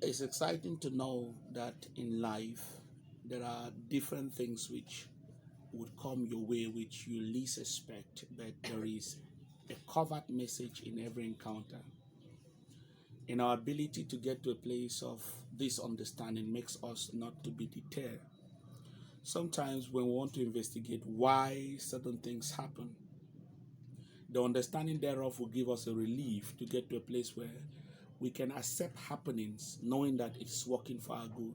It's exciting to know that in life there are different things which would come your way which you least expect, but there is a covert message in every encounter. In our ability to get to a place of this understanding makes us not to be deterred. Sometimes when we want to investigate why certain things happen, the understanding thereof will give us a relief to get to a place where we can accept happenings knowing that it's working for our good.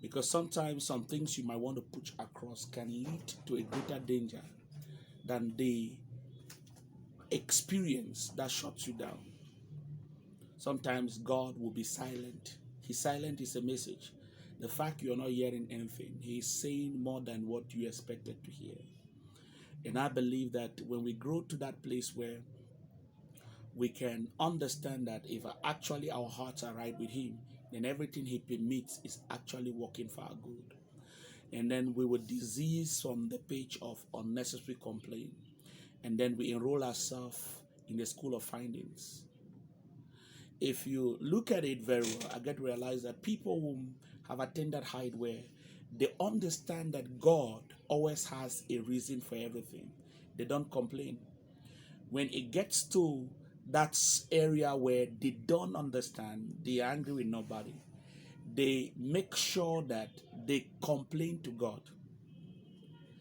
Because sometimes some things you might want to push across can lead to a greater danger than the experience that shuts you down. Sometimes God will be silent. His silence is a message. The fact you're not hearing anything, He is saying more than what you expected to hear. And I believe that when we grow to that place where we can understand that if actually our hearts are right with Him, then everything He permits is actually working for our good. And then we will disease from the page of unnecessary complaint. And then we enroll ourselves in the school of findings. If you look at it very well, I get to realize that people who have attended height where they understand that God always has a reason for everything. They don't complain. When it gets to that area where they don't understand, they are angry with nobody. They make sure that they complain to God.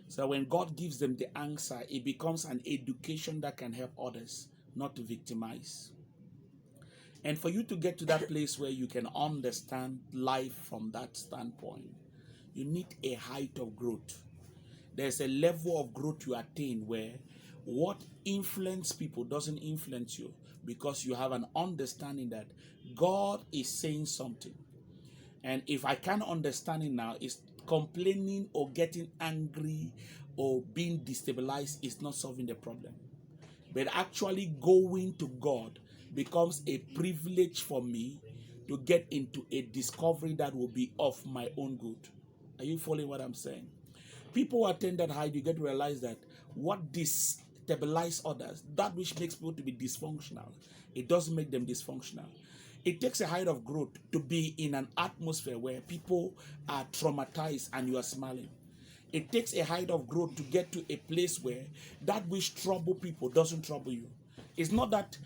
So when God gives them the answer, it becomes an education that can help others, not to victimize. And for you to get to that place where you can understand life from that standpoint, you need a height of growth. There's a level of growth you attain where what influences people doesn't influence you because you have an understanding that God is saying something. And if I can't understand it now, it's complaining or getting angry or being destabilized is not solving the problem. But actually going to God becomes a privilege for me to get into a discovery that will be of my own good. Are you following what I'm saying? People who attend that height, you get to realize that what destabilizes others, that which makes people to be dysfunctional, it doesn't make them dysfunctional. It takes a height of growth to be in an atmosphere where people are traumatized and you are smiling. It takes a height of growth to get to a place where that which trouble people doesn't trouble you. It's not that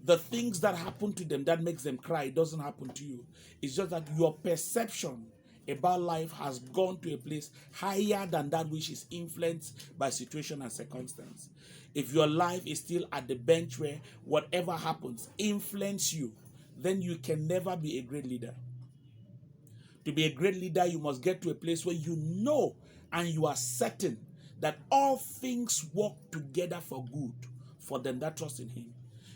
the things that happen to them that makes them cry doesn't happen to you. It's just that your perception about life has gone to a place higher than that which is influenced by situation and circumstance. If your life is still at the bench where whatever happens influence you, then you can never be a great leader. To be a great leader, you must get to a place where you know and you are certain that all things work together for good for them that trust in Him.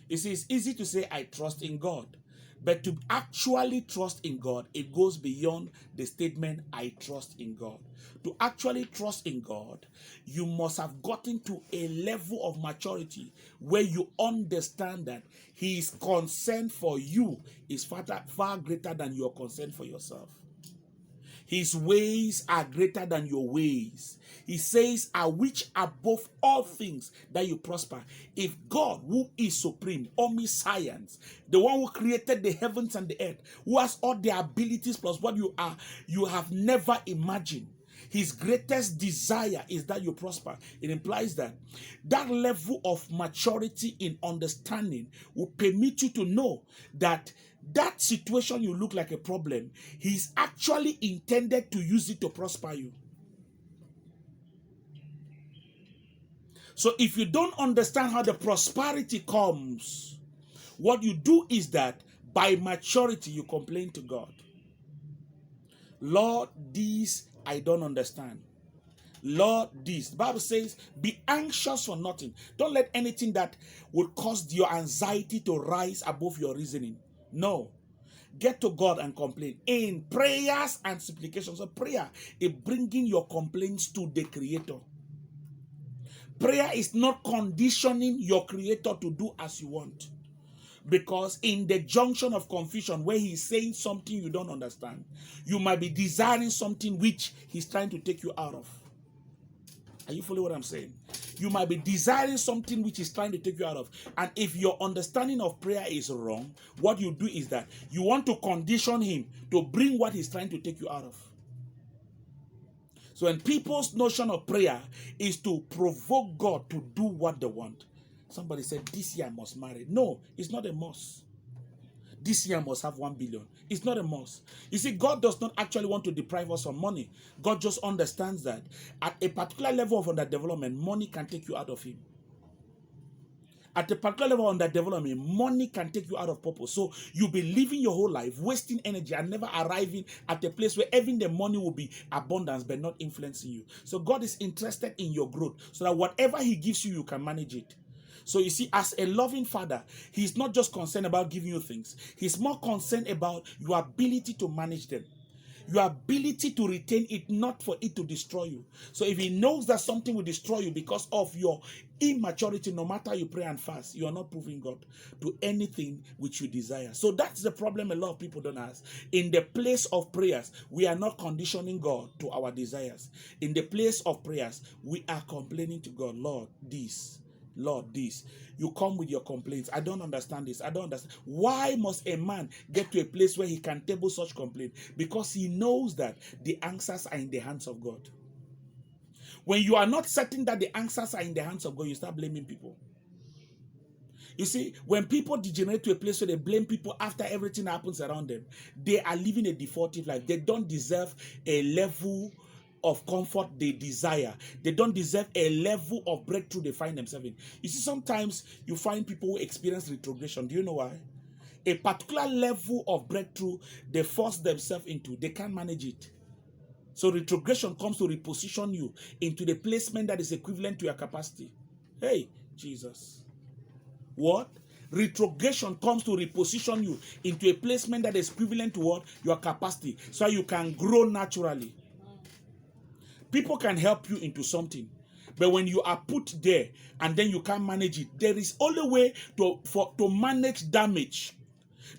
You see, it's easy to say, I trust in God. But to actually trust in God, it goes beyond the statement, I trust in God. To actually trust in God, you must have gotten to a level of maturity where you understand that His concern for you is far greater than your concern for yourself. His ways are greater than your ways. He says, I wish above all things that you prosper. If God, who is supreme, omniscience, the one who created the heavens and the earth, who has all the abilities plus what you are, you have never imagined. His greatest desire is that you prosper. It implies that that level of maturity in understanding will permit you to know that that situation you look like a problem, He's actually intended to use it to prosper you. So if you don't understand how the prosperity comes, what you do is that by maturity you complain to God. Lord, this I don't understand. Lord, this. The Bible says, be anxious for nothing. Don't let anything that would cause your anxiety to rise above your reasoning. No. Get to God and complain in prayers and supplications. So prayer is bringing your complaints to the Creator. Prayer is not conditioning your Creator to do as you want. Because in the junction of confusion where He's saying something you don't understand, you might be desiring something which He's trying to take you out of. Are you following what I'm saying? You might be desiring something which is trying to take you out of. And if your understanding of prayer is wrong, what you do is that you want to condition him to bring what he's trying to take you out of. So when people's notion of prayer is to provoke God to do what they want. Somebody said, this year I must marry. No, it's not a must. This year I must have 1 billion. It's not a must. You see, God does not actually want to deprive us of money. God just understands that at a particular level of underdevelopment, money can take you out of him. At a particular level of underdevelopment, money can take you out of purpose. So you'll be living your whole life, wasting energy and never arriving at a place where even the money will be abundance but not influencing you. So God is interested in your growth so that whatever he gives you, you can manage it. So you see, as a loving father, he's not just concerned about giving you things. He's more concerned about your ability to manage them. Your ability to retain it, not for it to destroy you. So if he knows that something will destroy you because of your immaturity, no matter you pray and fast, you are not proving God to anything which you desire. So that's the problem a lot of people don't ask. In the place of prayers, we are not conditioning God to our desires. In the place of prayers, we are complaining to God, Lord, this. Lord, this. You come with your complaints. I don't understand this. I don't understand. Why must a man get to a place where he can table such complaint? Because he knows that the answers are in the hands of God. When you are not certain that the answers are in the hands of God, you start blaming people. You see, when people degenerate to a place where they blame people after everything happens around them, they are living a defaultive life. They don't deserve a level of comfort they desire. They don't deserve a level of breakthrough they find themselves in. You see, sometimes you find people who experience retrogression. Do you know why? A particular level of breakthrough they force themselves into, they can't manage it. So retrogression comes to reposition you into the placement that is equivalent to your capacity. Hey, Jesus. What? Retrogression comes to reposition you into a placement that is equivalent to what? Your capacity. So you can grow naturally. People can help you into something. But when you are put there and then you can't manage it, there is only way to manage damage.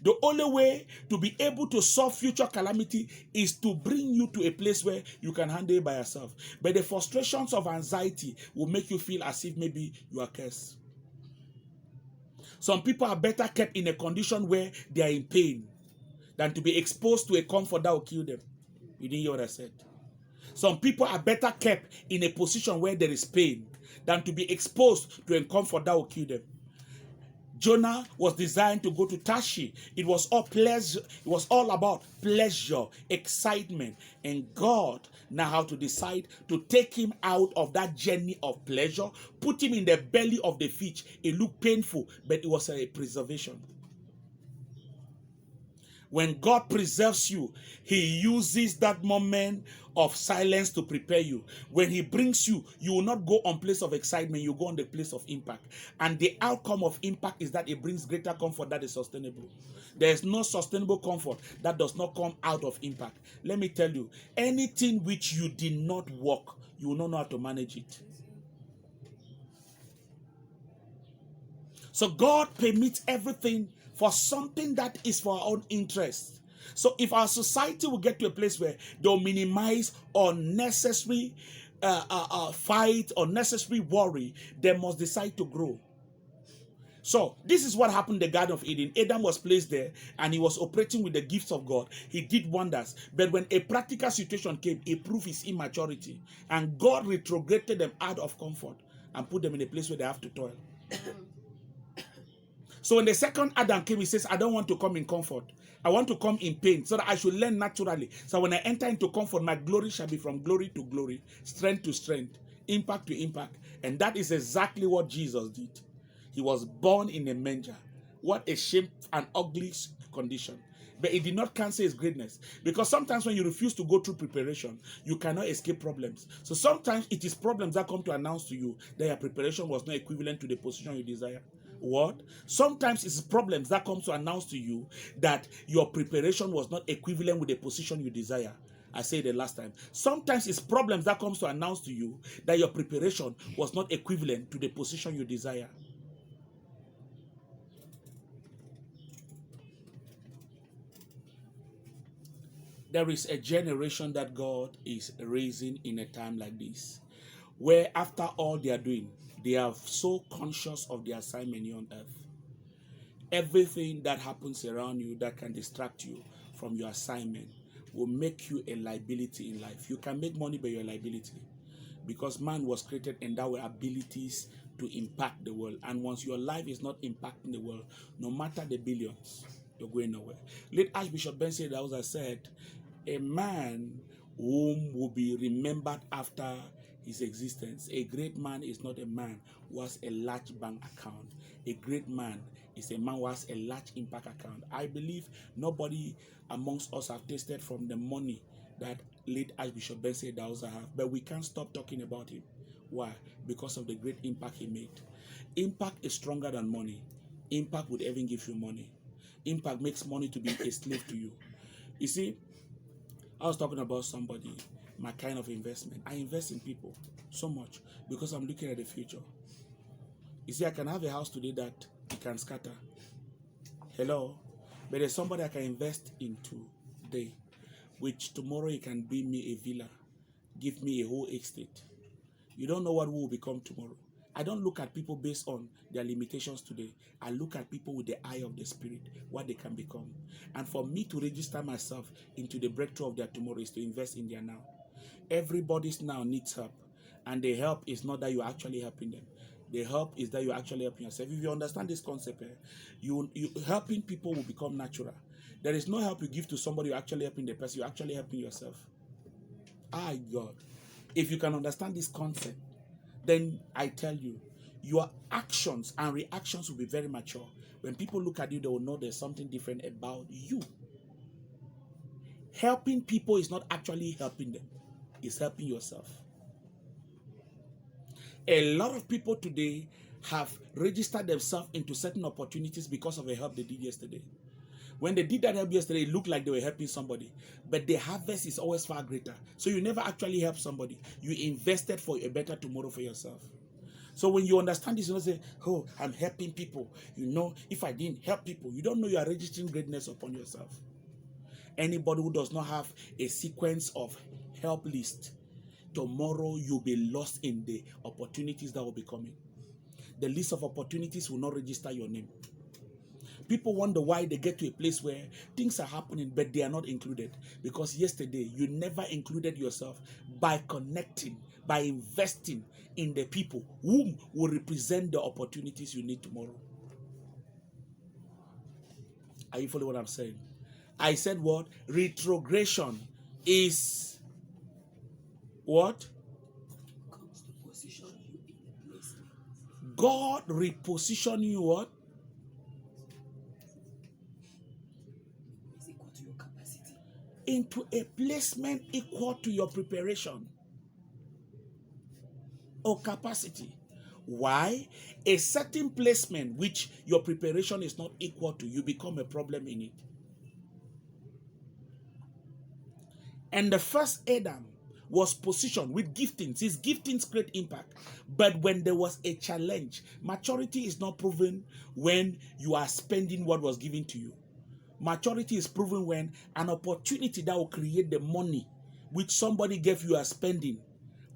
The only way to be able to solve future calamity is to bring you to a place where you can handle it by yourself. But the frustrations of anxiety will make you feel as if maybe you are cursed. Some people are better kept in a condition where they are in pain than to be exposed to a comfort that will kill them. You didn't hear what I said? Some people are better kept in a position where there is pain than to be exposed to a comfort that will kill them. Jonah was designed to go to Tarshish. It was all pleasure. It was all about pleasure, excitement, and God now how to decide to take him out of that journey of pleasure, put him in the belly of the fish. It looked painful, but it was a preservation. When God preserves you, he uses that moment of silence to prepare you. When he brings you, you will not go on place of excitement, you go on the place of impact. And the outcome of impact is that it brings greater comfort that is sustainable. There is no sustainable comfort that does not come out of impact. Let me tell you, anything which you did not work, you will not know how to manage it. So God permits everything for something that is for our own interest. So if our society will get to a place where they'll minimize unnecessary fight, unnecessary worry, they must decide to grow. So this is what happened in the Garden of Eden. Adam was placed there and he was operating with the gifts of God. He did wonders. But when a practical situation came, he proved his immaturity. And God retrograded them out of comfort and put them in a place where they have to toil. So when the second Adam came, he says, I don't want to come in comfort. I want to come in pain so that I should learn naturally. So when I enter into comfort, my glory shall be from glory to glory, strength to strength, impact to impact. And that is exactly what Jesus did. He was born in a manger. What a shame and ugly condition. But it did not cancel his greatness. Because sometimes when you refuse to go through preparation, you cannot escape problems. So sometimes it is problems that come to announce to you that your preparation was not equivalent to the position you desire. What? Sometimes it's problems that comes to announce to you that your preparation was not equivalent with the position you desire. I said the last time. Sometimes it's problems that comes to announce to you that your preparation was not equivalent to the position you desire. There is a generation that God is raising in a time like this. where after all they are doing, they are so conscious of the assignment here on earth. Everything that happens around you that can distract you from your assignment will make you a liability in life. You can make money by your liability, because man was created endowed with abilities to impact the world. And once your life is not impacting the world, no matter the billions, you're going nowhere. Late Archbishop Ben said, a man whom will be remembered after his existence. A great man is not a man who has a large bank account. A great man is a man who has a large impact account. I believe nobody amongst us have tasted from the money that late Archbishop Ben have, but we can't stop talking about him. Why? Because of the great impact he made. Impact is stronger than money. Impact would even give you money. Impact makes money to be a slave to you. You see, I was talking about somebody, my kind of investment. I invest in people so much because I'm looking at the future. You see, I can have a house today that it can scatter. Hello? But there's somebody I can invest into today, which tomorrow it can bring me a villa, give me a whole estate. You don't know what will become tomorrow. I don't look at people based on their limitations today. I look at people with the eye of the spirit, what they can become. And for me to register myself into the breakthrough of their tomorrow is to invest in their now. Everybody's now needs help. And the help is not that you're actually helping them. The help is that you're actually helping yourself. If you understand this concept, you helping people will become natural. There is no help you give to somebody, you're actually helping the person, you're actually helping yourself. God. If you can understand this concept, then I tell you, your actions and reactions will be very mature. When people look at you, they will know there's something different about you. Helping people is not actually helping them. It's helping yourself. A lot of people today have registered themselves into certain opportunities because of a help they did yesterday. When they did that help yesterday, it looked like they were helping somebody. But the harvest is always far greater. So you never actually help somebody. You invested for a better tomorrow for yourself. So when you understand this, you don't say, oh, I'm helping people. You know, if I didn't help people, you don't know you are registering greatness upon yourself. Anybody who does not have a sequence of help list, tomorrow you'll be lost in the opportunities that will be coming. The list of opportunities will not register your name. People wonder why they get to a place where things are happening, but they are not included. Because yesterday, you never included yourself by connecting, by investing in the people whom will represent the opportunities you need tomorrow. Are you following what I'm saying? I said what? Retrogression is what? God reposition you what? Into a placement equal to your preparation or capacity. Why? A certain placement which your preparation is not equal to, you become a problem in it. And the first Adam was positioned with giftings. His giftings create impact. But when there was a challenge, maturity is not proven when you are spending what was given to you. Maturity is proven when an opportunity that will create the money which somebody gave you as spending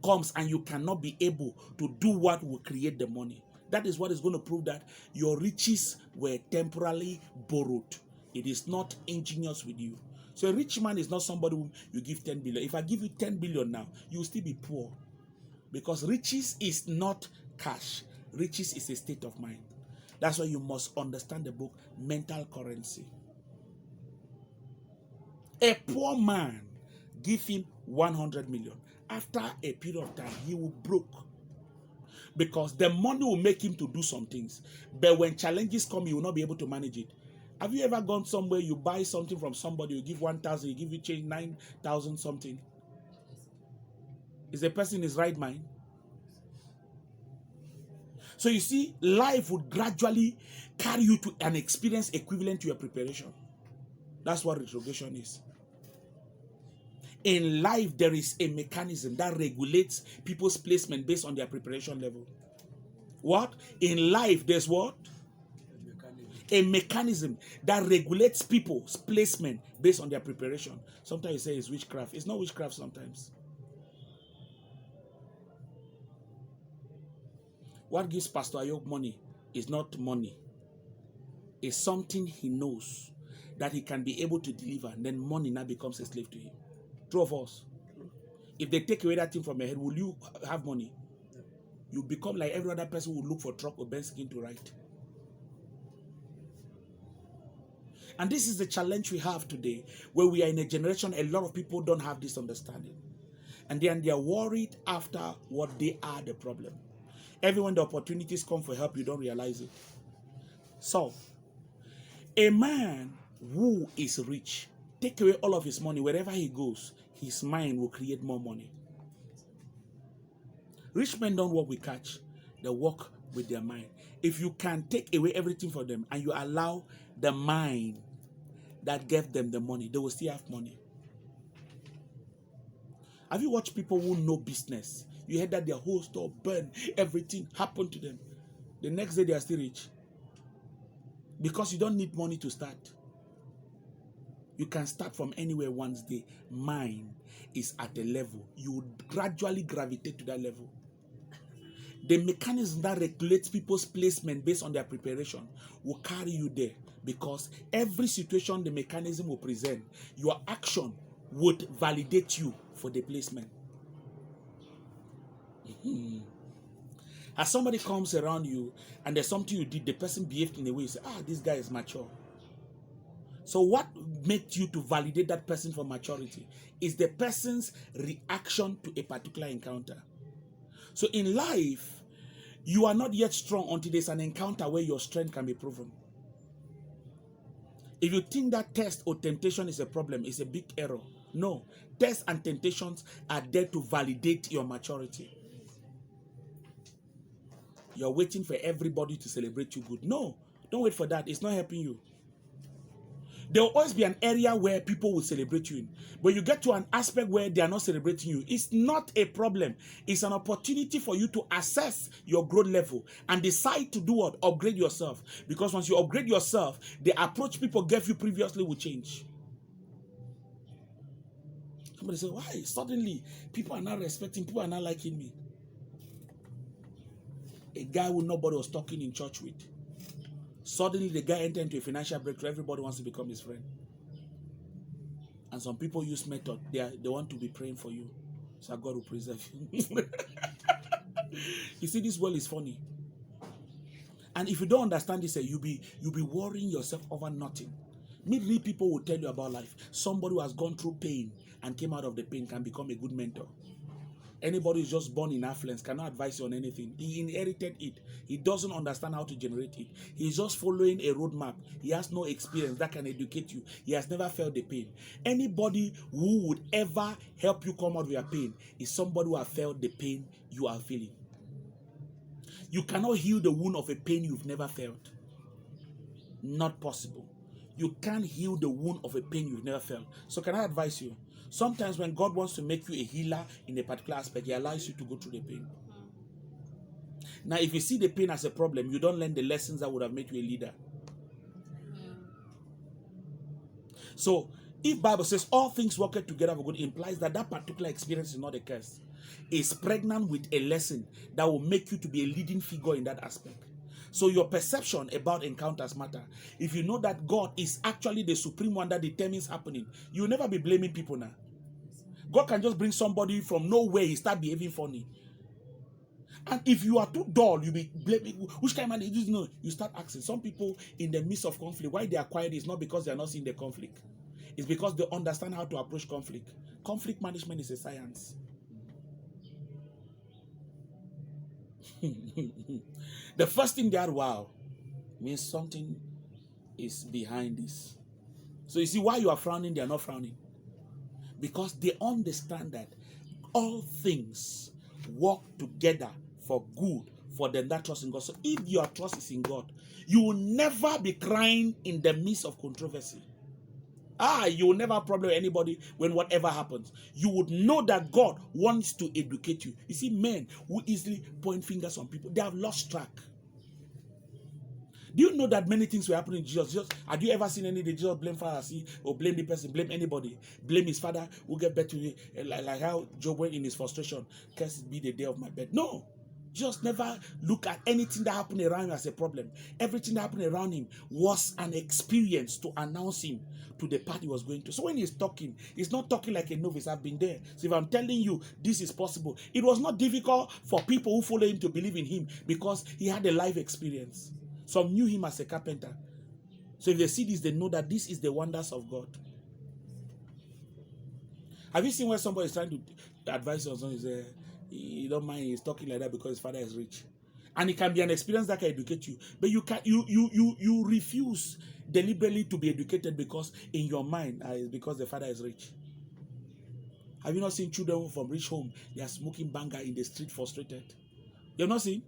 comes and you cannot be able to do what will create the money. That is what is going to prove that your riches were temporarily borrowed. It is not ingenious with you. So a rich man is not somebody who you give 10 billion. If I give you 10 billion now, you will still be poor. Because riches is not cash. Riches is a state of mind. That's why you must understand the book, Mental Currency. A poor man, give him 100 million. After a period of time, he will broke. Because the money will make him to do some things. But when challenges come, he will not be able to manage it. Have you ever gone somewhere, you buy something from somebody, you give 1,000, you give you change 9,000 something? Is the person in his right mind? So you see, life would gradually carry you to an experience equivalent to your preparation. That's what retrogression is. In life, there is a mechanism that regulates people's placement based on their preparation level. What? In life, there's what? A mechanism that regulates people's placement based on their preparation. Sometimes you say it's witchcraft. It's not witchcraft sometimes. What gives Pastor Ayok money is not money. It's something he knows that he can be able to deliver, and then money now becomes a slave to him. True of us. If they take away that thing from your head, will you have money? You become like every other person who will look for truck or bench skin to write. And this is the challenge we have today, where we are in a generation, a lot of people don't have this understanding. And then they are worried after what they are the problem. Even when the opportunities come for help, you don't realize it. So, a man who is rich, take away all of his money, wherever he goes, his mind will create more money. Rich men don't work with cash, they work with their mind. If you can take away everything from them and you allow the mind that gave them the money, they will still have money. Have you watched people who know business? You heard that their whole store burned, everything happened to them. The next day they are still rich. Because you don't need money to start. You can start from anywhere once the mind is at a level. You would gradually gravitate to that level. The mechanism that regulates people's placement based on their preparation will carry you there, because every situation the mechanism will present, your action would validate you for the placement. As somebody comes around you and there's something you did, the person behaved in a way, you say, this guy is mature. So what makes you to validate that person for maturity is the person's reaction to a particular encounter. So in life, you are not yet strong until there's an encounter where your strength can be proven. If you think that test or temptation is a problem, it's a big error. No, tests and temptations are there to validate your maturity. You're waiting for everybody to celebrate you good. No, don't wait for that. It's not helping you. There will always be an area where people will celebrate you in. But you get to an aspect where they are not celebrating you. It's not a problem. It's an opportunity for you to assess your growth level and decide to do what? Upgrade yourself. Because once you upgrade yourself, the approach people gave you previously will change. Somebody say, why? Suddenly, people are not respecting, people are not liking me. A guy who nobody was talking in church with. Suddenly, the guy entered into a financial breakthrough. Everybody wants to become his friend. And some people use method. They want to be praying for you. So God will preserve you. You see, this world is funny. And if you don't understand this, you'll be worrying yourself over nothing. Many people will tell you about life. Somebody who has gone through pain and came out of the pain can become a good mentor. Anybody who's just born in affluence cannot advise you on anything. He inherited it. He doesn't understand how to generate it. He's just following a roadmap. He has no experience that can educate you. He has never felt the pain. Anybody who would ever help you come out of your pain is somebody who has felt the pain you are feeling. You cannot heal the wound of a pain you've never felt. Not possible. You can't heal the wound of a pain you've never felt. So can I advise you? Sometimes when God wants to make you a healer in a particular aspect, He allows you to go through the pain. Now, if you see the pain as a problem, you don't learn the lessons that would have made you a leader. So, if Bible says all things work together for good, it implies that that particular experience is not a curse. It's pregnant with a lesson that will make you to be a leading figure in that aspect. So your perception about encounters matter. If you know that God is actually the supreme one that determines happening, you will never be blaming people now. God can just bring somebody from nowhere, he start behaving funny. And if you are too dull, you'll be blaming, which kind of man is this? No, you start asking. Some people in the midst of conflict, why they are quiet is not because they are not seeing the conflict. It's because they understand how to approach conflict. Conflict management is a science. The first thing they are, wow, means something is behind this. So you see why you are frowning, they are not frowning. Because they understand that all things work together for good for them that trust in God. So if your trust is in God, you will never be crying in the midst of controversy. You will never have a problem with anybody when whatever happens. You would know that God wants to educate you. You see, men who easily point fingers on people, they have lost track. Do you know that many things were happening to Jesus? Have you ever seen any day Jesus blame Pharisee or blame the person, blame anybody, blame his father who get back to him, like how Job went in his frustration, cursed be the day of my bed? No. Just never look at anything that happened around him as a problem. Everything that happened around him was an experience to announce him to the part he was going to. So when he's talking, he's not talking like a novice. I've been there. So if I'm telling you this is possible, it was not difficult for people who follow him to believe in him because he had a life experience. Some knew him as a carpenter. So if they see this, they know that this is the wonders of God. Have you seen where somebody is trying to advise you on something? You don't mind he's talking like that because his father is rich, and it can be an experience that can educate you, but you refuse deliberately to be educated because in your mind it's because the father is rich. Have you not seen children from rich home? They are smoking banger in the street, frustrated. You have not seen?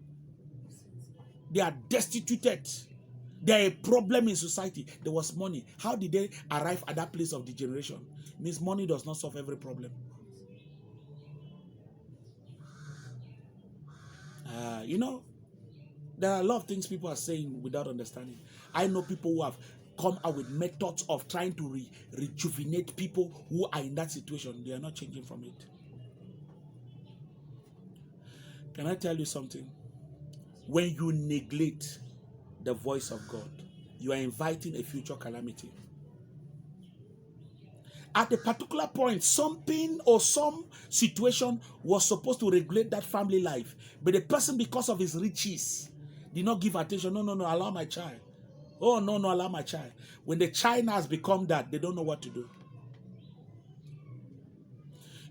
They are destituted. They are a problem in society. There was money. How did they arrive at that place of degeneration? It means money does not solve every problem. You know, there are a lot of things people are saying without understanding. I know people who have come out with methods of trying to rejuvenate people who are in that situation. They are not changing from it. Can I tell you something? When you neglect the voice of God, you are inviting a future calamity. At a particular point, something or some situation was supposed to regulate that family life, but the person, because of his riches, did not give attention. No, allow my child. Oh, no, allow my child. When the child has become that, they don't know what to do.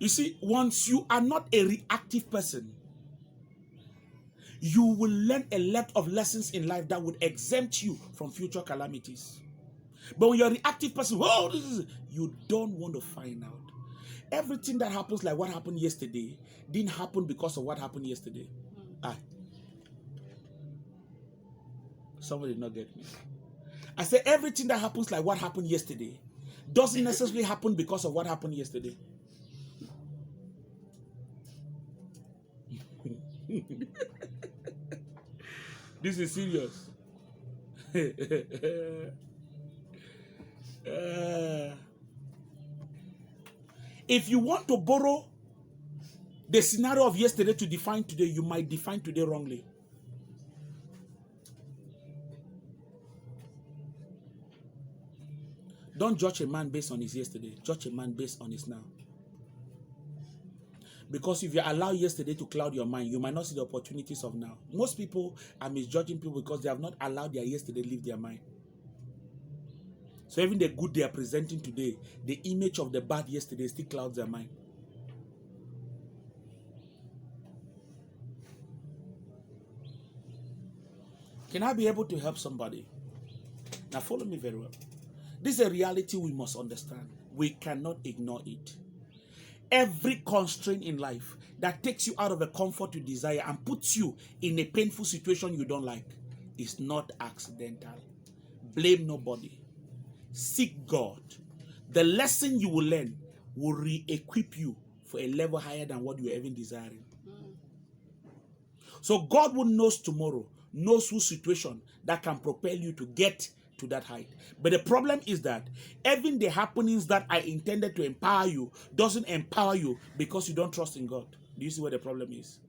You see, once you are not a reactive person, you will learn a lot of lessons in life that would exempt you from future calamities. But when you're a reactive person, you don't want to find out. Everything that happens, like what happened yesterday, didn't happen because of what happened yesterday. Somebody did not get me. I say everything that happens like what happened yesterday doesn't necessarily happen because of what happened yesterday. This is serious. If you want to borrow the scenario of yesterday to define today, you might define today wrongly. Don't judge a man based on his yesterday. Judge a man based on his now. Because if you allow yesterday to cloud your mind, you might not see the opportunities of now. Most people are misjudging people because they have not allowed their yesterday leave their mind. So even the good they are presenting today, the image of the bad yesterday still clouds their mind. Can I be able to help somebody? Now follow me very well. This is a reality we must understand. We cannot ignore it. Every constraint in life that takes you out of the comfort you desire and puts you in a painful situation you don't like is not accidental. Blame nobody. Seek God. The lesson you will learn will re-equip you for a level higher than what you are even desiring. So God who knows tomorrow, knows whose situation that can propel you to get to that height. But the problem is that even the happenings that are intended to empower you doesn't empower you because you don't trust in God. Do you see where the problem is?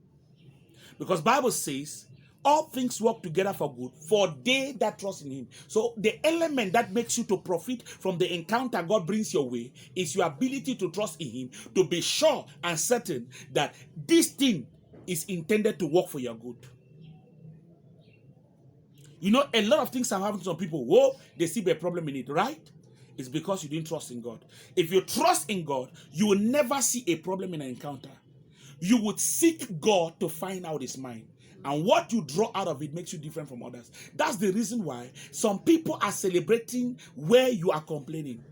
Because Bible says all things work together for good for they that trust in him. So the element that makes you to profit from the encounter God brings your way is your ability to trust in him, to be sure and certain that this thing is intended to work for your good. You know, a lot of things have happened to some people. Whoa, they see a problem in it, right? It's because you didn't trust in God. If you trust in God, you will never see a problem in an encounter. You would seek God to find out his mind. And what you draw out of it makes you different from others. That's the reason why some people are celebrating where you are complaining.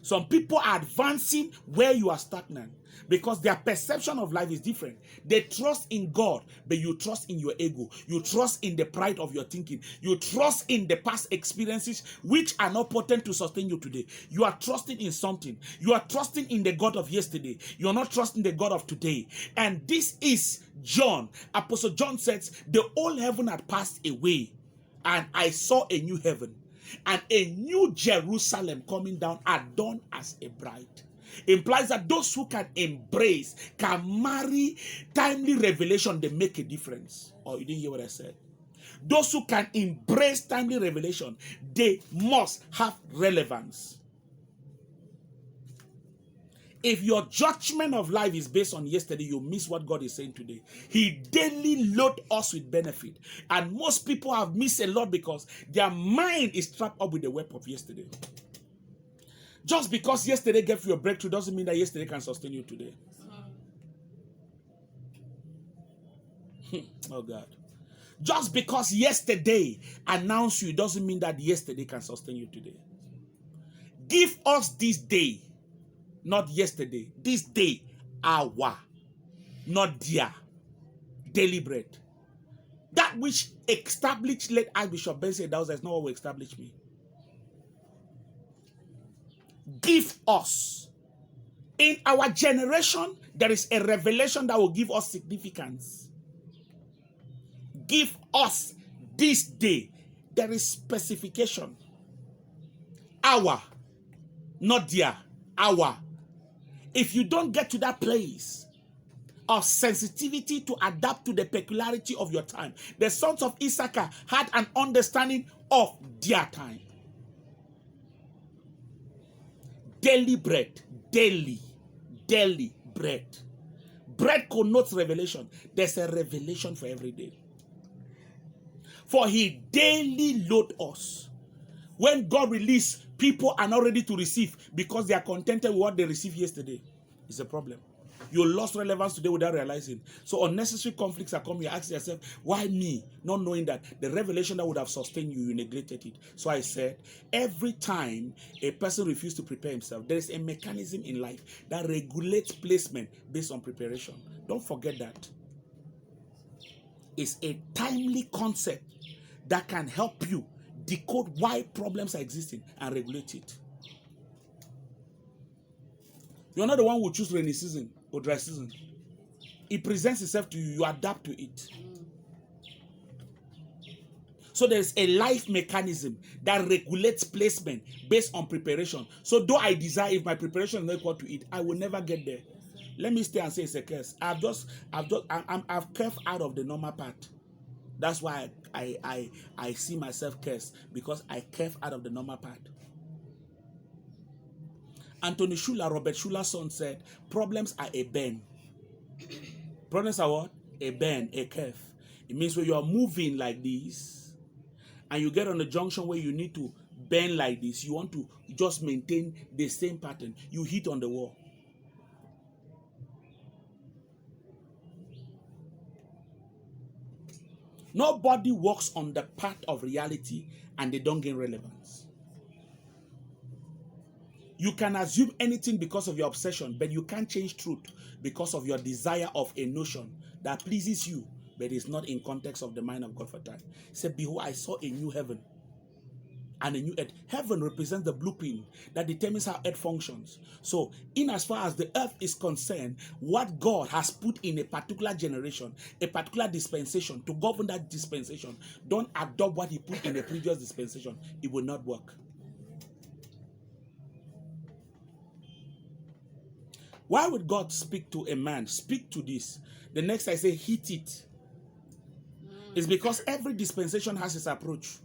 Some people are advancing where you are stagnant because their perception of life is different. They trust in God, but you trust in your ego. You trust in the pride of your thinking. You trust in the past experiences which are not potent to sustain you today. You are trusting in something. You are trusting in the God of yesterday. You are not trusting the God of today. And this is John. Apostle John says, the old heaven had passed away, and I saw a new heaven and a new Jerusalem coming down, adorned as a bride. Implies that those who can embrace, can marry timely revelation, they make a difference. Oh, you didn't hear what I said? Those who can embrace timely revelation, they must have relevance. If your judgment of life is based on yesterday, you miss what God is saying today. He daily loads us with benefit. And most people have missed a lot because their mind is trapped up with the web of yesterday. Just because yesterday gave you a breakthrough doesn't mean that yesterday can sustain you today. Oh God. Just because yesterday announced you doesn't mean that yesterday can sustain you today. Give us this day, not yesterday, this day, our, not their, daily bread. That which established, let Archbishop Ben say, that is not what will establish me. Give us. In our generation, there is a revelation that will give us significance. Give us this day. There is specification. Our, not their, our. If you don't get to that place of sensitivity to adapt to the peculiarity of your time, the sons of Issachar had an understanding of their time. Daily bread, daily bread. Bread connotes revelation. There's a revelation for every day. For he daily load us. When God releases, people are not ready to receive because they are contented with what they received yesterday. It's a problem. You lost relevance today without realizing. So unnecessary conflicts are coming. You ask yourself, why me? Not knowing that the revelation that would have sustained you, you neglected it. So I said, every time a person refuses to prepare himself, there is a mechanism in life that regulates placement based on preparation. Don't forget that. It's a timely concept that can help you decode why problems are existing and regulate it. You're not the one who choose rainy season or dry season. It presents itself to you, you adapt to it. So there's a life mechanism that regulates placement based on preparation. So though I desire, if my preparation is not equal to it, I will never get there. Let me stay and say it's a curse. I've curved out of the normal path. That's why I see myself cursed, because I curved out of the normal path. Anthony Schuller, Robert Schuller's son, said, problems are a bend. Problems are what? A bend, a curve. It means when you are moving like this, and you get on a junction where you need to bend like this, you want to just maintain the same pattern, you hit on the wall. Nobody walks on the path of reality and they don't gain relevance. You can assume anything because of your obsession, but you can't change truth because of your desire of a notion that pleases you, but is not in context of the mind of God for time. He said, behold, I saw a new heaven and a new earth. Heaven represents the blueprint that determines how earth functions. So, in as far as the earth is concerned, what God has put in a particular generation, a particular dispensation, to govern that dispensation, don't adopt what he put in a previous dispensation. It will not work. Why would God speak to a man? Speak to this. The next I say, hit it. It's because every dispensation has its approach.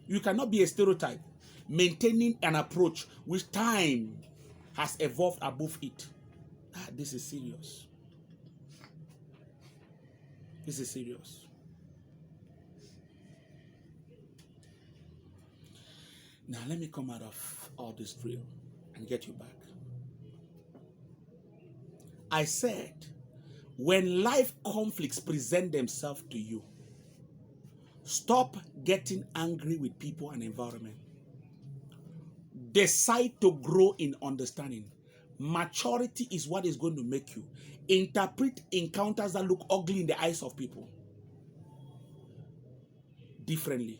You cannot be a stereotype maintaining an approach which time has evolved above it. This is serious. This is serious. Now let me come out of all this drill and get you back. I said, when life conflicts present themselves to you, stop getting angry with people and environment. Decide to grow in understanding. Maturity is what is going to make you interpret encounters that look ugly in the eyes of people differently.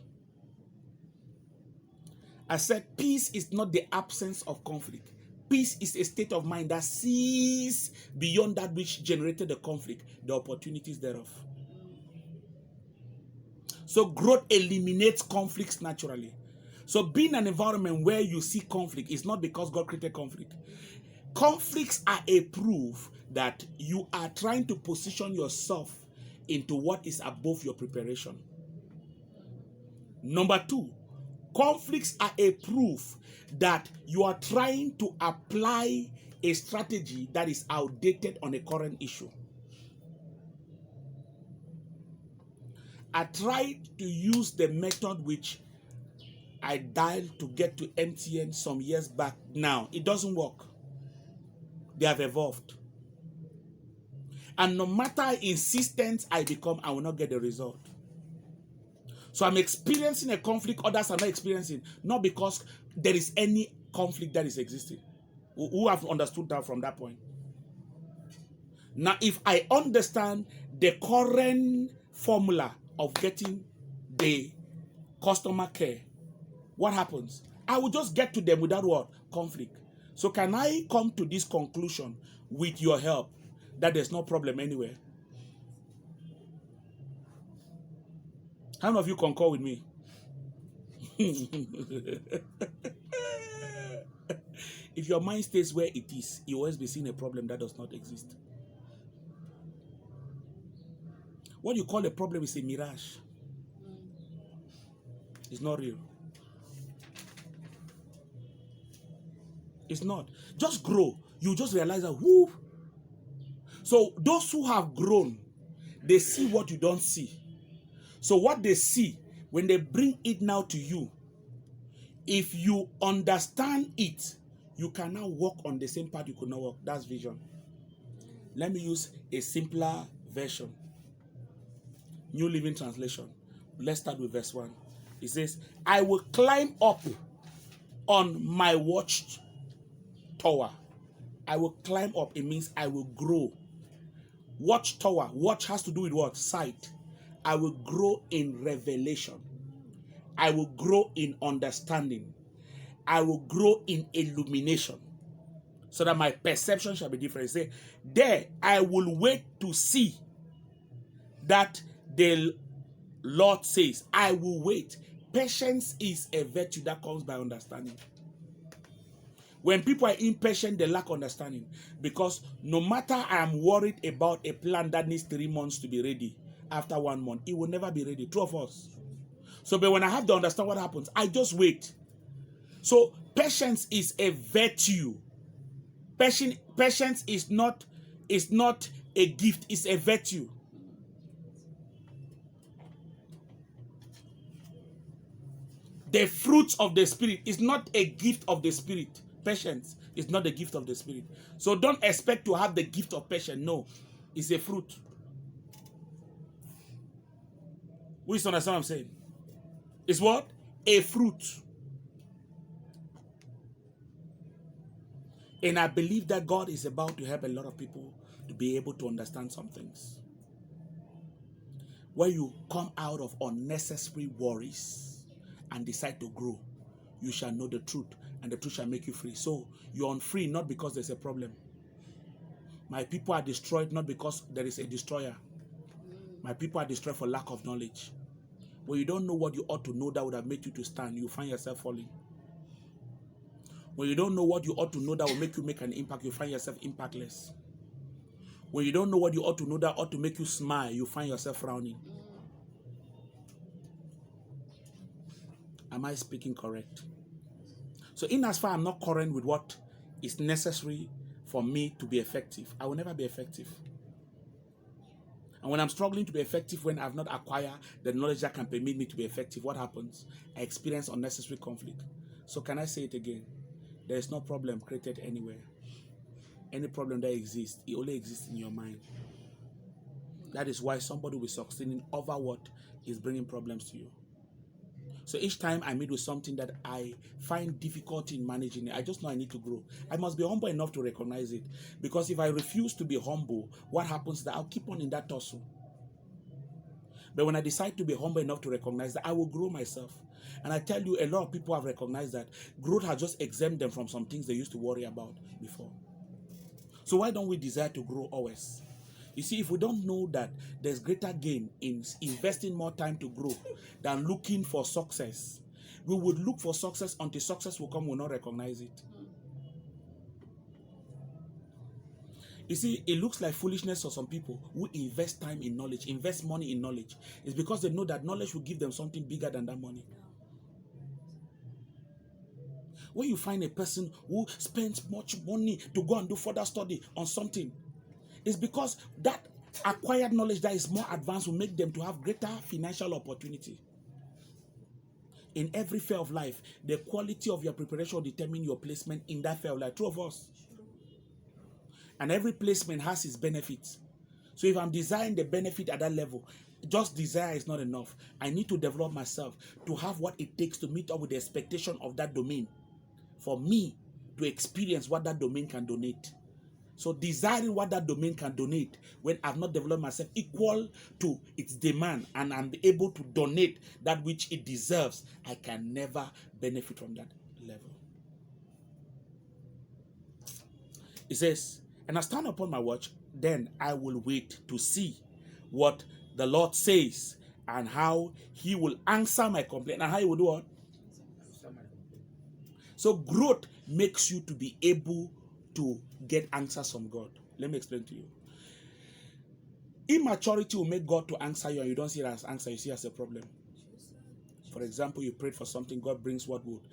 I said, peace is not the absence of conflict. Peace is a state of mind that sees beyond that which generated the conflict, the opportunities thereof. So growth eliminates conflicts naturally. So being an environment where you see conflict is not because God created conflict. Conflicts are a proof that you are trying to position yourself into what is above your preparation. Number two, conflicts are a proof that you are trying to apply a strategy that is outdated on a current issue. I tried to use the method which I dialed to get to MTN some years back. Now, it doesn't work. They have evolved. And no matter how insistent I become, I will not get the result. So I'm experiencing a conflict others are not experiencing, not because there is any conflict that is existing. Who have understood that from that point? Now, if I understand the current formula of getting the customer care, what happens? I will just get to them without what? Conflict. So can I come to this conclusion with your help that there's no problem anywhere? How many of you concur with me? If your mind stays where it is, you always be seeing a problem that does not exist. What you call a problem is a mirage. It's not real. It's not. Just grow. You just realize that, whoo. So those who have grown, they see what you don't see. So what they see, when they bring it now to you, if you understand it, you can now walk on the same path you could not walk. That's vision. Let me use a simpler version. New Living Translation. Let's start with verse 1. It says, I will climb up on my watchtower. I will climb up. It means I will grow. Watchtower. Watch has to do with what? Sight. I will grow in revelation. I will grow in understanding. I will grow in illumination, so that my perception shall be different. Say, there I will wait to see that the Lord says, I will wait. Patience is a virtue that comes by understanding. When people are impatient, they lack understanding. Because no matter I am worried about a plan that needs 3 months to be ready, after 1 month, it will never be ready. True of us. So, but when I have to understand what happens, I just wait. So, patience is a virtue. Patience is not a gift, it's a virtue. The fruits of the Spirit is not a gift of the Spirit. Patience is not the gift of the Spirit. So don't expect to have the gift of patience. No, it's a fruit. Who is understand what I'm saying? It's what? A fruit. And I believe that God is about to help a lot of people to be able to understand some things. When you come out of unnecessary worries and decide to grow, you shall know the truth, and the truth shall make you free. So you're unfree not because there's a problem. My people are destroyed not because there is a destroyer. My people are destroyed for lack of knowledge. When you don't know what you ought to know that would have made you to stand, you find yourself falling. When you don't know what you ought to know that will make you make an impact, you find yourself impactless. When you don't know what you ought to know that ought to make you smile, you find yourself frowning. Am I speaking correct? So in as far I'm not current with what is necessary for me to be effective, I will never be effective. And when I'm struggling to be effective, when I've not acquired the knowledge that can permit me to be effective, what happens? I experience unnecessary conflict. So can I say it again? There is no problem created anywhere. Any problem that exists, it only exists in your mind. That is why somebody will be succeeding over what is bringing problems to you. So each time I meet with something that I find difficult in managing it, I just know I need to grow. I must be humble enough to recognize it. Because if I refuse to be humble, what happens is that I'll keep on in that tussle. But when I decide to be humble enough to recognize that, I will grow myself. And I tell you, a lot of people have recognized that growth has just exempted them from some things they used to worry about before. So why don't we desire to grow always? You see, if we don't know that there's greater gain in investing more time to grow than looking for success, We would look for success until success will come, we'll not recognize it. You see, it looks like foolishness for some people who invest time in knowledge, invest money in knowledge. It's because they know that knowledge will give them something bigger than that money. When you find a person who spends much money to go and do further study on something, it's because that acquired knowledge that is more advanced will make them to have greater financial opportunity. In every sphere of life, the quality of your preparation will determine your placement in that sphere of life. True of us. And every placement has its benefits. So if I'm desiring the benefit at that level, just desire is not enough. I need to develop myself to have what it takes to meet up with the expectation of that domain, for me to experience what that domain can donate. So desiring what that domain can donate when I've not developed myself equal to its demand and I'm able to donate that which it deserves, I can never benefit from that level. It says, and I stand upon my watch, then I will wait to see what the Lord says and how he will answer my complaint. And how he will do what? So growth makes you to be able to get answers from God. Let me explain to you. Immaturity will make God to answer you and you don't see it as answer, you see it as a problem. For example, you prayed for something, God brings what would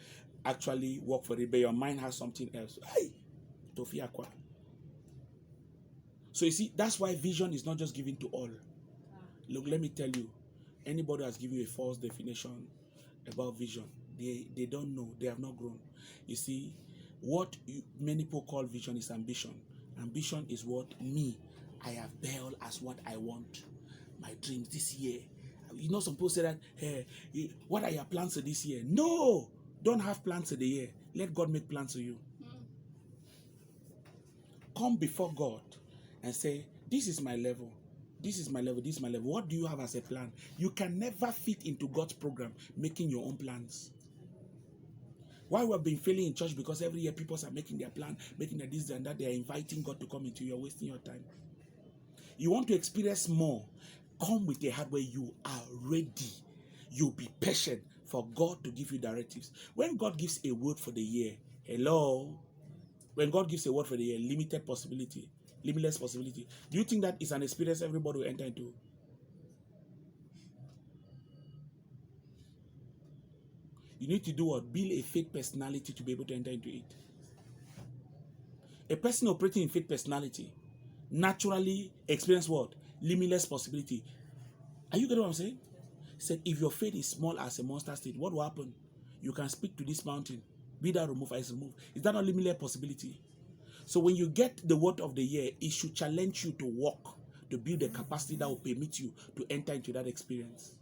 actually work for it, but your mind has something else. Hey, Tofi Aqua. So you see, that's why vision is not just given to all. Look, let me tell you, anybody has given you a false definition about vision, they don't know, they have not grown. You see, what many people call vision is ambition. Ambition is what I have built as what I want. My dreams this year. You know, some people say that, hey, what are your plans for this year? No, don't have plans for the year. Let God make plans for you. Come before God and say, this is my level. This is my level. This is my level. What do you have as a plan? You can never fit into God's program making your own plans. Why we have been failing in church? Because every year people are making their plan, making their this and that. They are inviting God to come into you. You're wasting your time. You want to experience more? Come with a heart where you are ready. You'll be patient for God to give you directives. When God gives a word for the year, hello? When God gives a word for the year, limited possibility, limitless possibility. Do you think that is an experience everybody will enter into? You need to do what? Build a faith personality to be able to enter into it. A person operating in faith personality naturally experience what? Limitless possibility. Are you getting what I'm saying? He said, if your faith is small as a monster state, what will happen? You can speak to this mountain. Be that removed, I remove. Is that not limitless possibility? So when you get the word of the year, it should challenge you to walk, to build the capacity that will permit you to enter into that experience.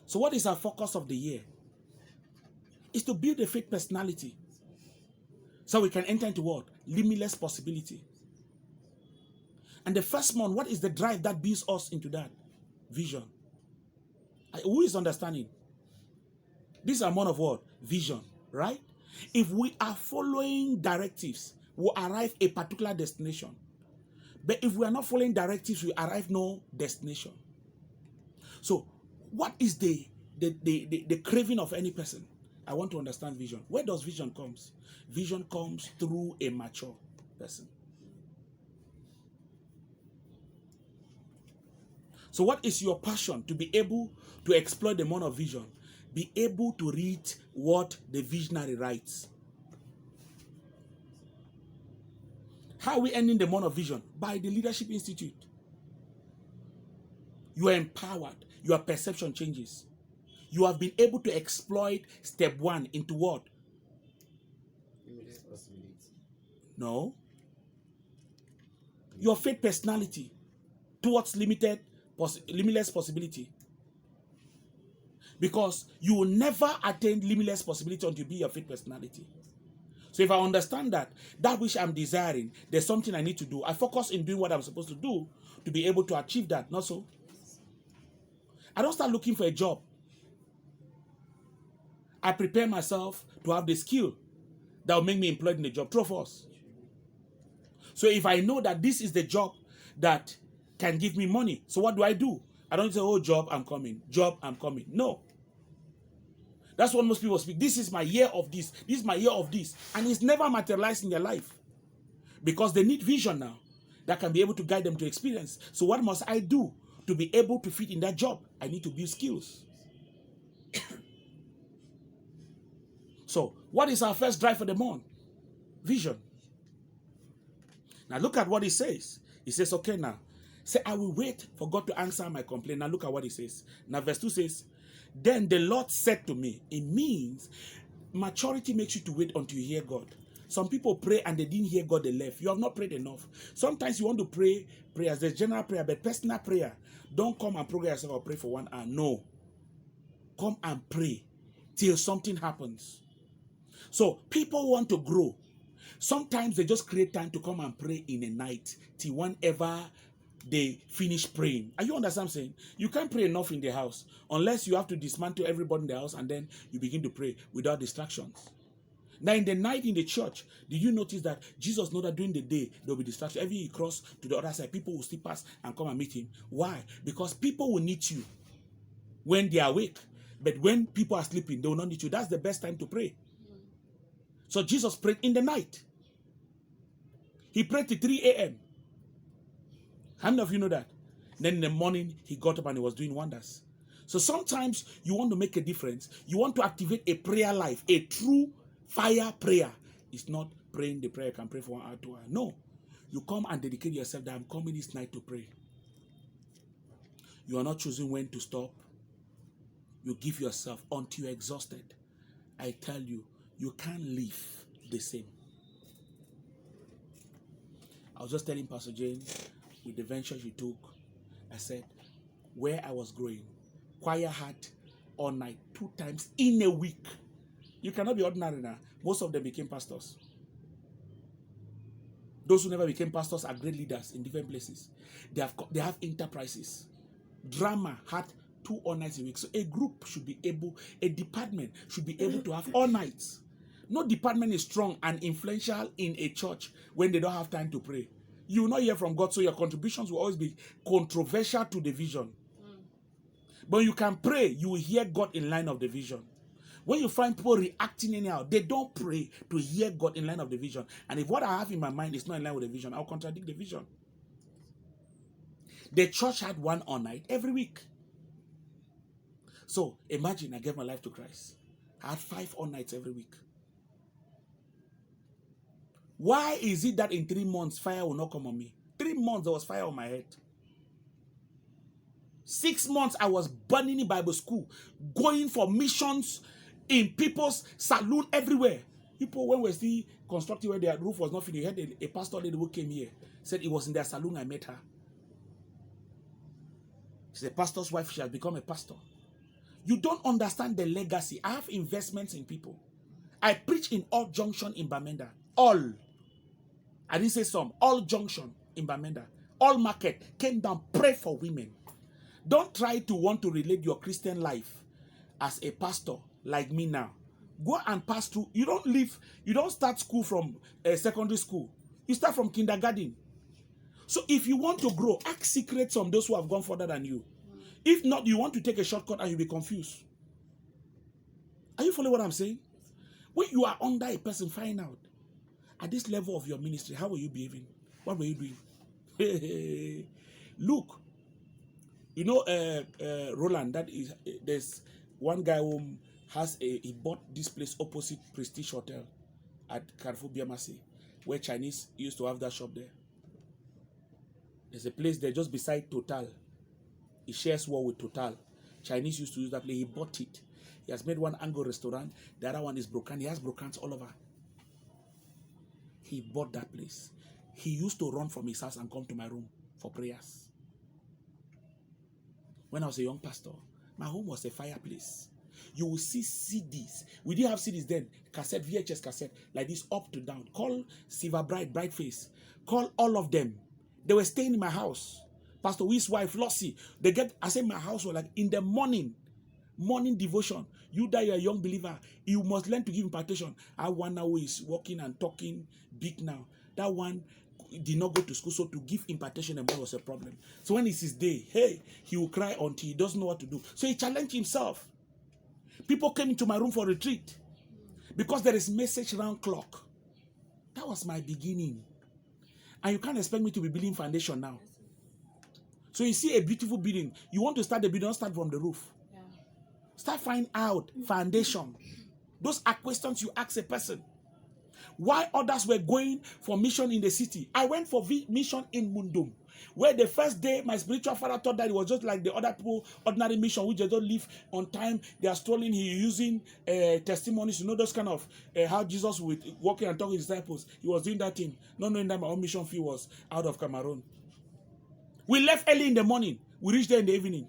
So what is our focus of the year? Is to build a faith personality. So we can enter into what? Limitless possibility. And the first month, what is the drive that builds us into that? Vision. Who is understanding? These are one of what? Vision, right? If we are following directives, we'll arrive a particular destination. But if we are not following directives, we arrive no destination. So, what is the craving of any person? I want to understand vision. Where does vision come? Vision comes through a mature person. So what is your passion? To be able to exploit the amount of vision. Be able to read what the visionary writes. How are we ending the amount of vision? By the Leadership Institute. You are empowered. Your perception changes. You have been able to exploit step 1 into what? No. Your faith personality towards limitless possibility. Because you will never attain limitless possibility until you be your faith personality. So if I understand that which I'm desiring, there's something I need to do. I focus in doing what I'm supposed to do to be able to achieve that. Not so. I don't start looking for a job. I prepare myself to have the skill that will make me employed in the job. True of us. So if I know that this is the job that can give me money, so what do? I don't say, oh, job, I'm coming. Job, I'm coming. No. That's what most people speak. This is my year of this. This is my year of this. And it's never materialized in their life. Because they need vision now that can be able to guide them to experience. So what must I do to be able to fit in that job? I need to build skills. So what is our first drive for the month? Vision. Now look at what he says. He says, okay now. Say, I will wait for God to answer my complaint. Now look at what he says. Now verse 2 says, then the Lord said to me. It means maturity makes you to wait until you hear God. Some people pray and they didn't hear God, they left. You have not prayed enough. Sometimes you want to pray prayers. There's general prayer, but personal prayer. Don't come and program yourself or pray for 1 hour. No. Come and pray till something happens. So people want to grow. Sometimes they just create time to come and pray in the night till whenever they finish praying. Are you understand what I'm saying? You can't pray enough in the house unless you have to dismantle everybody in the house and then you begin to pray without distractions. Now in the night in the church, did you notice that Jesus knows that during the day there will be distraction? Every he cross to the other side, people will still pass and come and meet him. Why? Because people will need you when they are awake. But when people are sleeping, they will not need you. That's the best time to pray. So Jesus prayed in the night. He prayed till 3 a.m. How many of you know that? Then in the morning, he got up and he was doing wonders. So sometimes you want to make a difference. You want to activate a prayer life, a true fire prayer. It's not praying the prayer you can pray for 1 hour, 2 hours. No. You come and dedicate yourself that I'm coming this night to pray. You are not choosing when to stop. You give yourself until you're exhausted. I tell you, you can't live the same. I was just telling Pastor Jane with the venture she took, I said, where I was growing, choir had all night, 2 times in a week. You cannot be ordinary now. Most of them became pastors. Those who never became pastors are great leaders in different places. They have enterprises. Drama had 2 all nights a week. So a group should be able, a department should be able to have all nights. No department is strong and influential in a church when they don't have time to pray. You will not hear from God, so your contributions will always be controversial to the vision. But you can pray, you will hear God in line of the vision. When you find people reacting anyhow, they don't pray to hear God in line of the vision. And if what I have in my mind is not in line with the vision, I'll contradict the vision. The church had 1 all night every week. So imagine I gave my life to Christ. I had 5 all nights every week. Why is it that in 3 months fire will not come on me? 3 months there was fire on my head. 6 months I was burning in Bible school, going for missions in people's saloon everywhere. People, when we were still constructing where their roof was not finished, had a pastor lady who came here, said it was in their saloon I met her. She's a pastor's wife, she has become a pastor. You don't understand the legacy. I have investments in people. I preach in all junction in Bamenda. All. I didn't say some. All junction in Bamenda. All market. Came down, pray for women. Don't try to want to relate your Christian life as a pastor like me now. Go and pass through. You don't leave. You don't start school from secondary school. You start from kindergarten. So if you want to grow, ask secrets from those who have gone further than you. If not, you want to take a shortcut and you'll be confused. Are you following what I'm saying? When you are under a person, find out. At this level of your ministry, how were you behaving? What were you doing? Look, you know, Roland, that is, there's one guy who he bought this place opposite Prestige Hotel at Carrefour Biamasi, where Chinese used to have that shop there. There's a place there just beside Total. He shares wall with Total. Chinese used to use that place. He bought it. He has made one Ango restaurant. The other one is broken. He has brokans all over. He bought that place. He used to run from his house and come to my room for prayers. When I was a young pastor, my home was a fireplace. You will see CDs. We didn't have CDs then. Cassette, VHS cassette, like this up to down. Call Silver Bright Face. Call all of them. They were staying in my house. Pastor Wi's wife, Lossie, I said my house was like in the morning devotion. You that you're a young believer, you must learn to give impartation. I one now is walking and talking big now. That one, did not go to school, so to give impartation and was a problem. So when it's his day, hey, he will cry until he doesn't know what to do. So he challenged himself. People came into my room for retreat because there is message round clock. That was my beginning. And you can't expect me to be building foundation now. So you see a beautiful building. You want to start the building, don't start from the roof. Yeah. Start finding out foundation. Those are questions you ask a person. Why others were going for mission in the city. I went for mission in Mundum, where the first day my spiritual father thought that it was just like the other people, ordinary mission, which they don't live on time. They are strolling. He using testimonies, those kind of how Jesus would walking and talking to his disciples. He was doing that thing, not knowing that my own mission fee was out of Cameroon. We left early in the morning. We reached there in the evening.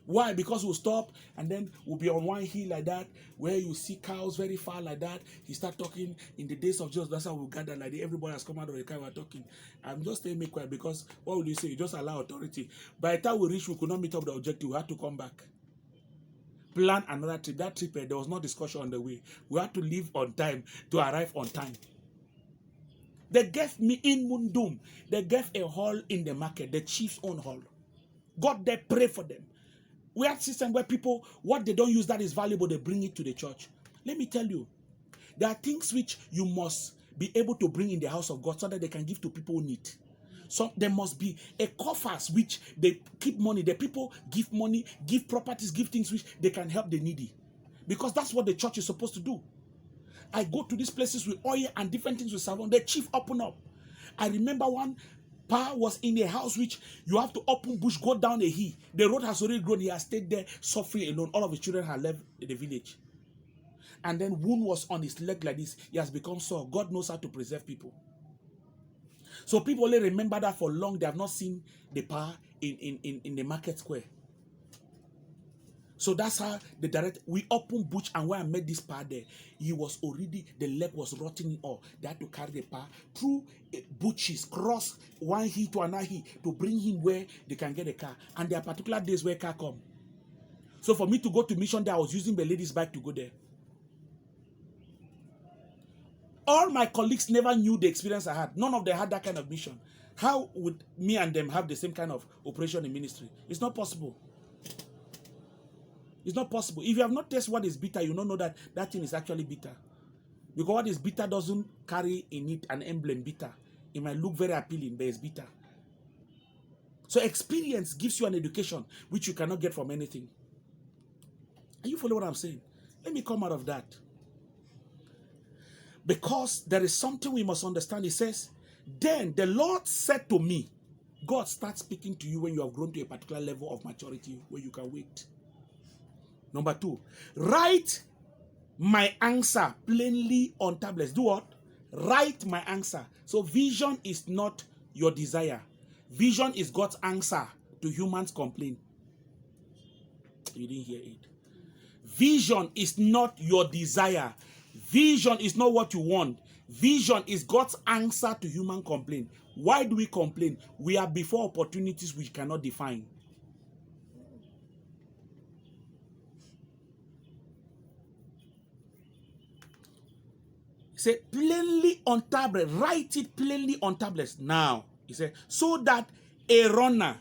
Why? Because we'll stop and then we'll be on one hill like that, where you see cows very far like that. He start talking in the days of Jesus. That's how we gather like that. Everybody has come out of the car. We're talking. I'm just staying quiet because what would you say? You just allow authority. By the time we reach, we could not meet up the objective. We had to come back. Plan another trip. That trip, there was no discussion on the way. We had to leave on time to arrive on time. They gave me in Mundum. They gave a hall in the market, the chief's own hall. God, they pray for them. We have a system where people, what they don't use that is valuable, they bring it to the church. Let me tell you, there are things which you must be able to bring in the house of God so that they can give to people who need. So there must be a coffers which they keep money. The people give money, give properties, give things which they can help the needy. Because that's what the church is supposed to do. I go to these places with oil and different things with salon. The chief open up. I remember one pa was in a house which you have to open bush, go down a hill. The road has already grown. He has stayed there suffering alone. All of his children have left the village. And then wound was on his leg like this. He has become sore. God knows how to preserve people. So people only remember that for long. They have not seen the pa in the market square. So that's how we opened bush, and when I met this pa there, he was already, the leg was rotting off. They had to carry the pa through bushes, cross one hill to another hill to bring him where they can get a car. And there are particular days where car come. So for me to go to mission there, I was using the lady's bike to go there. All my colleagues never knew the experience I had. None of them had that kind of mission. How would me and them have the same kind of operation in ministry? It's not possible. It's not possible. If you have not tasted what is bitter, you don't know that that thing is actually bitter. Because what is bitter doesn't carry in it an emblem bitter. It might look very appealing, but it's bitter. So experience gives you an education which you cannot get from anything. Are you following what I'm saying? Let me come out of that. Because there is something we must understand. It says, then the Lord said to me, God starts speaking to you when you have grown to a particular level of maturity where you can wait. Number 2, write my answer plainly on tablets. Do what? Write my answer. So vision is not your desire. Vision is God's answer to humans' complaint. You didn't hear it. Vision is not your desire. Vision is not what you want. Vision is God's answer to human complaint. Why do we complain? We are before opportunities which cannot define. Say plainly on tablet, write it plainly on tablets. Now, he said, so that a runner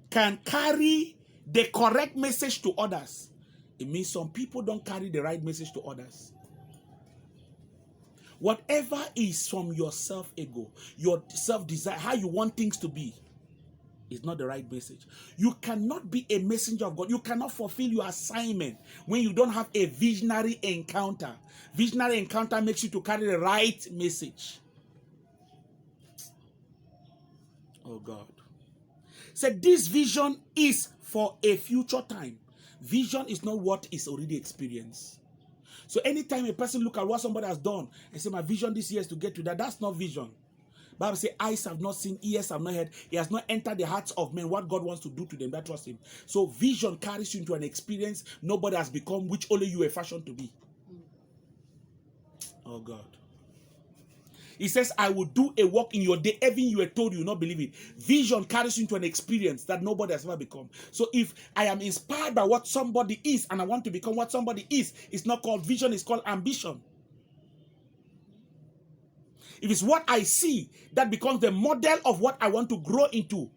can carry the correct message to others. It means some people don't carry the right message to others. Whatever is from your self-ego, your self-desire, how you want things to be, is not the right message. You cannot be a messenger of God. You cannot fulfill your assignment when you don't have a visionary encounter. Visionary encounter makes you to carry the right message. Oh God. So this vision is for a future time. Vision is not what is already experienced. So anytime a person look at what somebody has done and say, my vision this year is to get to that, that's not vision. Bible says, eyes have not seen, ears have not heard. It has not entered the hearts of men what God wants to do to them that trust him. So vision carries you into an experience nobody has become, which only you were fashioned to be. Oh God. He says, I will do a work in your day. Even you were told you will not believe it. Vision carries you into an experience that nobody has ever become. So if I am inspired by what somebody is and I want to become what somebody is, it's not called vision, it's called ambition. If it's what I see that becomes the model of what I want to grow into,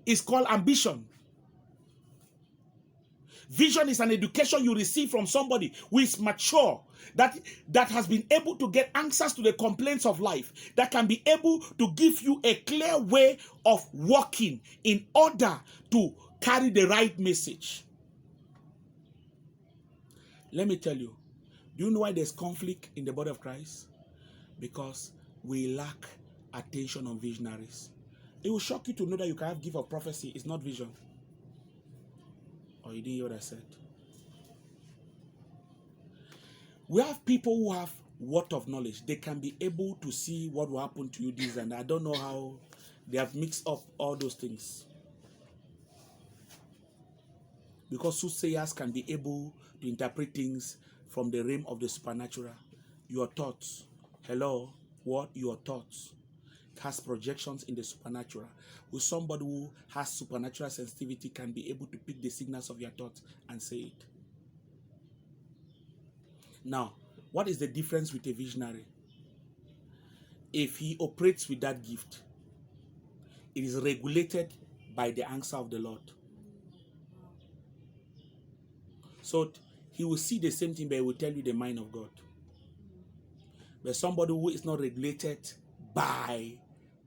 it's called ambition. Vision is an education you receive from somebody who is mature, that has been able to get answers to the complaints of life, that can be able to give you a clear way of walking in order to carry the right message. Let me tell you, do you know why there's conflict in the body of Christ? Because we lack attention on visionaries. It will shock you to know that you can have gift of prophecy. It's not vision. Or you didn't hear what I said. We have people who have word of knowledge. They can be able to see what will happen to you this and I don't know how they have mixed up all those things. Because soothsayers can be able to interpret things from the realm of the supernatural. Your thoughts. Hello? What? Your thoughts. It has projections in the supernatural. With somebody who has supernatural sensitivity can be able to pick the signals of your thoughts and say it. Now, what is the difference with a visionary? If he operates with that gift, it is regulated by the answer of the Lord. So he will see the same thing, but he will tell you the mind of God. But somebody who is not regulated by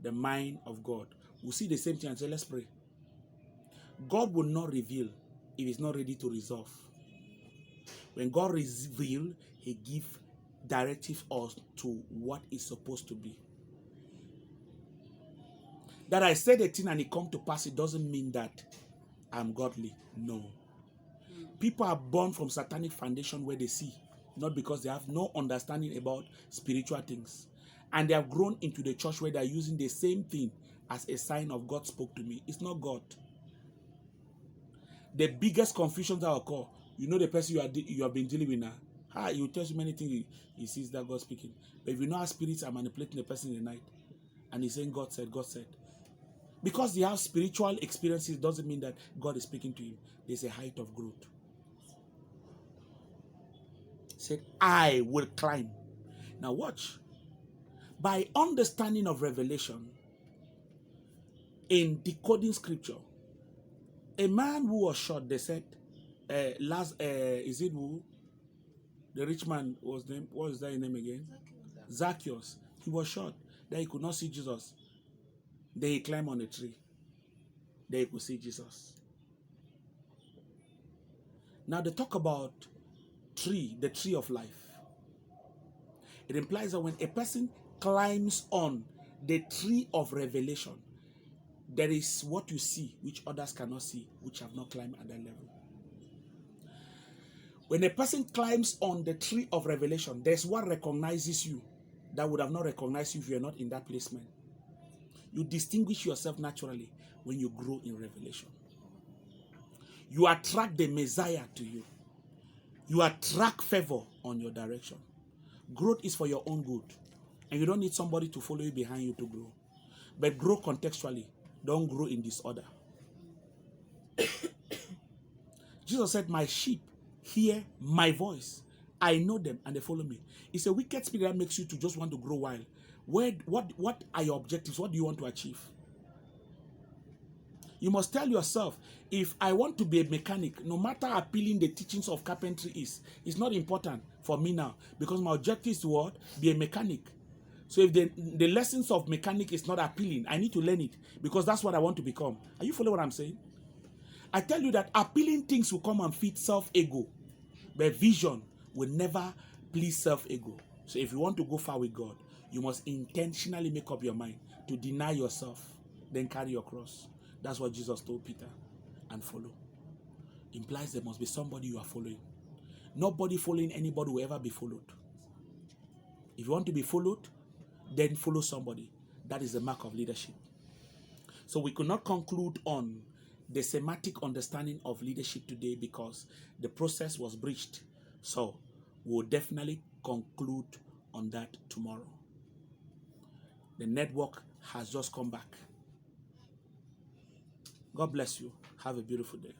the mind of God will see the same thing and say, let's pray. God will not reveal if he's not ready to resolve. When God reveals, he gives directive to what is supposed to be. That I said a thing and it come to pass, it doesn't mean that I'm godly. No. People are born from satanic foundation where they see, not because they have no understanding about spiritual things. And they have grown into the church where they are using the same thing as a sign of God spoke to me. It's not God. The biggest confusions that occur, you know the person you have been dealing with now. You tell you many things, he sees that God speaking. But if you know how spirits are manipulating the person in the night, and he's saying God said, God said. Because they have spiritual experiences doesn't mean that God is speaking to him. There's a height of growth. Said, I will climb. Now watch. By understanding of revelation, in decoding scripture, a man who was shot, they said, is it who? The rich man was named, what is that name again? Zacchaeus. He was shot. Then he could not see Jesus. Then he climbed on a tree. Then he could see Jesus. Now they talk about tree, the tree of life. It implies that when a person climbs on the tree of revelation, there is what you see which others cannot see, which have not climbed at that level. When a person climbs on the tree of revelation, there's what recognizes you that would have not recognized you if you're not in that placement. You distinguish yourself naturally when you grow in revelation. You attract the Messiah to you. You attract favor on your direction. Growth is for your own good. And you don't need somebody to follow you behind you to grow. But grow contextually. Don't grow in disorder. Jesus said, my sheep hear my voice. I know them and they follow me. It's a wicked spirit that makes you to just want to grow wild. What are your objectives? What do you want to achieve? You must tell yourself, if I want to be a mechanic, no matter how appealing the teachings of carpentry is, it's not important for me now. Because my objective is to what? Be a mechanic. So if the lessons of mechanic is not appealing, I need to learn it. Because that's what I want to become. Are you following what I'm saying? I tell you that appealing things will come and feed self-ego. But vision will never please self-ego. So if you want to go far with God, you must intentionally make up your mind to deny yourself, then carry your cross. That's what Jesus told Peter, and follow. Implies there must be somebody you are following. Nobody following anybody will ever be followed. If you want to be followed, then follow somebody. That is the mark of leadership. So we could not conclude on the semantic understanding of leadership today because the process was breached. So we'll definitely conclude on that tomorrow. The network has just come back. God bless you. Have a beautiful day.